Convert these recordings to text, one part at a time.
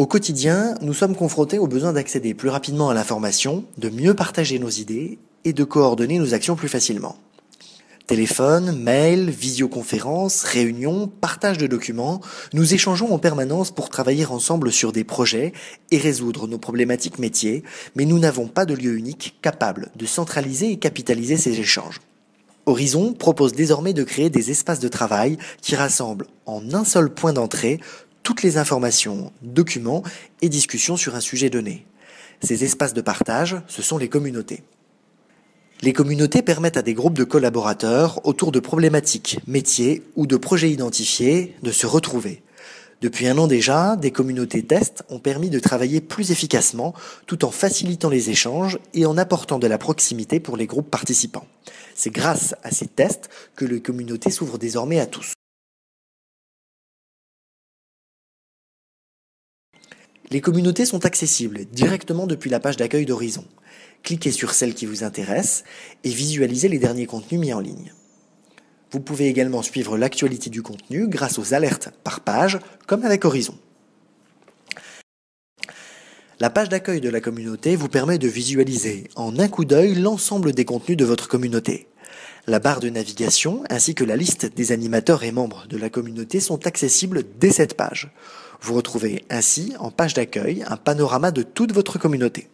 Au quotidien, nous sommes confrontés au besoin d'accéder plus rapidement à l'information, de mieux partager nos idées et de coordonner nos actions plus facilement. Téléphone, mail, visioconférence, réunions, partage de documents, nous échangeons en permanence pour travailler ensemble sur des projets et résoudre nos problématiques métiers, mais nous n'avons pas de lieu unique capable de centraliser et capitaliser ces échanges. Horizon propose désormais de créer des espaces de travail qui rassemblent en un seul point d'entrée toutes les informations, documents et discussions sur un sujet donné. Ces espaces de partage, ce sont les communautés. Les communautés permettent à des groupes de collaborateurs autour de problématiques, métiers ou de projets identifiés de se retrouver. Depuis 1 an déjà, des communautés tests ont permis de travailler plus efficacement tout en facilitant les échanges et en apportant de la proximité pour les groupes participants. C'est grâce à ces tests que les communautés s'ouvrent désormais à tous. Les communautés sont accessibles directement depuis la page d'accueil d'Horizon. Cliquez sur celle qui vous intéresse et visualisez les derniers contenus mis en ligne. Vous pouvez également suivre l'actualité du contenu grâce aux alertes par page, comme avec Horizon. La page d'accueil de la communauté vous permet de visualiser en un coup d'œil l'ensemble des contenus de votre communauté. La barre de navigation ainsi que la liste des animateurs et membres de la communauté sont accessibles dès cette page. Vous retrouvez ainsi en page d'accueil un panorama de toute votre communauté.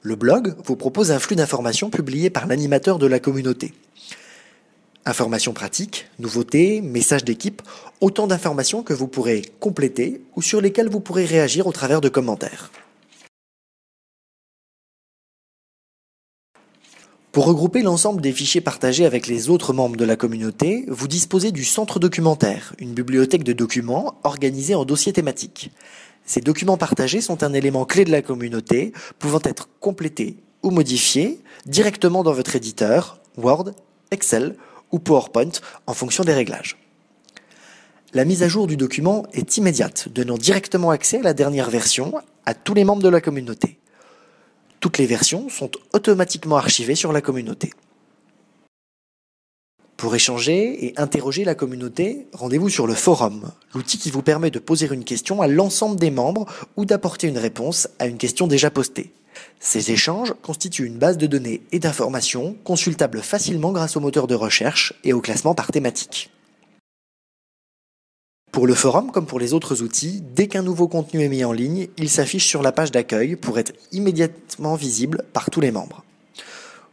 Le blog vous propose un flux d'informations publiées par l'animateur de la communauté. Informations pratiques, nouveautés, messages d'équipe, autant d'informations que vous pourrez compléter ou sur lesquelles vous pourrez réagir au travers de commentaires. Pour regrouper l'ensemble des fichiers partagés avec les autres membres de la communauté, vous disposez du centre documentaire, une bibliothèque de documents organisée en dossiers thématiques. Ces documents partagés sont un élément clé de la communauté, pouvant être complétés ou modifiés directement dans votre éditeur, Word, Excel ou PowerPoint en fonction des réglages. La mise à jour du document est immédiate, donnant directement accès à la dernière version à tous les membres de la communauté. Toutes les versions sont automatiquement archivées sur la communauté. Pour échanger et interroger la communauté, rendez-vous sur le forum, l'outil qui vous permet de poser une question à l'ensemble des membres ou d'apporter une réponse à une question déjà postée. Ces échanges constituent une base de données et d'informations consultables facilement grâce au moteur de recherche et au classement par thématique. Pour le forum, comme pour les autres outils, dès qu'un nouveau contenu est mis en ligne, il s'affiche sur la page d'accueil pour être immédiatement visible par tous les membres.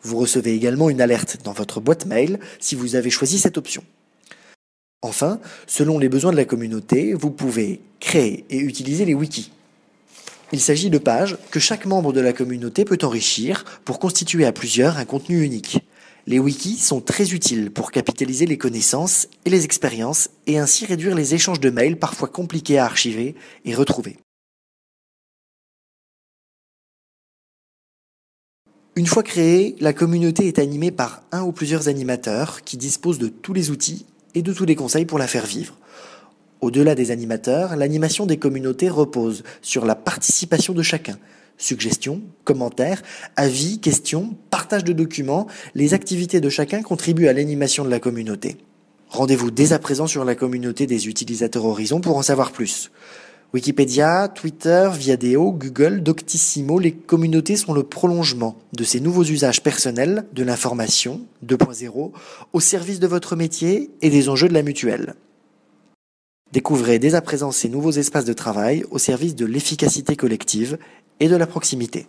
Vous recevez également une alerte dans votre boîte mail si vous avez choisi cette option. Enfin, selon les besoins de la communauté, vous pouvez créer et utiliser les wikis. Il s'agit de pages que chaque membre de la communauté peut enrichir pour constituer à plusieurs un contenu unique. Les wikis sont très utiles pour capitaliser les connaissances et les expériences et ainsi réduire les échanges de mails parfois compliqués à archiver et retrouver. Une fois créée, la communauté est animée par un ou plusieurs animateurs qui disposent de tous les outils et de tous les conseils pour la faire vivre. Au-delà des animateurs, l'animation des communautés repose sur la participation de chacun. Suggestions, commentaires, avis, questions, partage de documents, les activités de chacun contribuent à l'animation de la communauté. Rendez-vous dès à présent sur la communauté des utilisateurs Horizon pour en savoir plus. Wikipédia, Twitter, Viadeo, Google, Doctissimo, les communautés sont le prolongement de ces nouveaux usages personnels de l'information 2.0 au service de votre métier et des enjeux de la mutuelle. Découvrez dès à présent ces nouveaux espaces de travail au service de l'efficacité collective et de la proximité.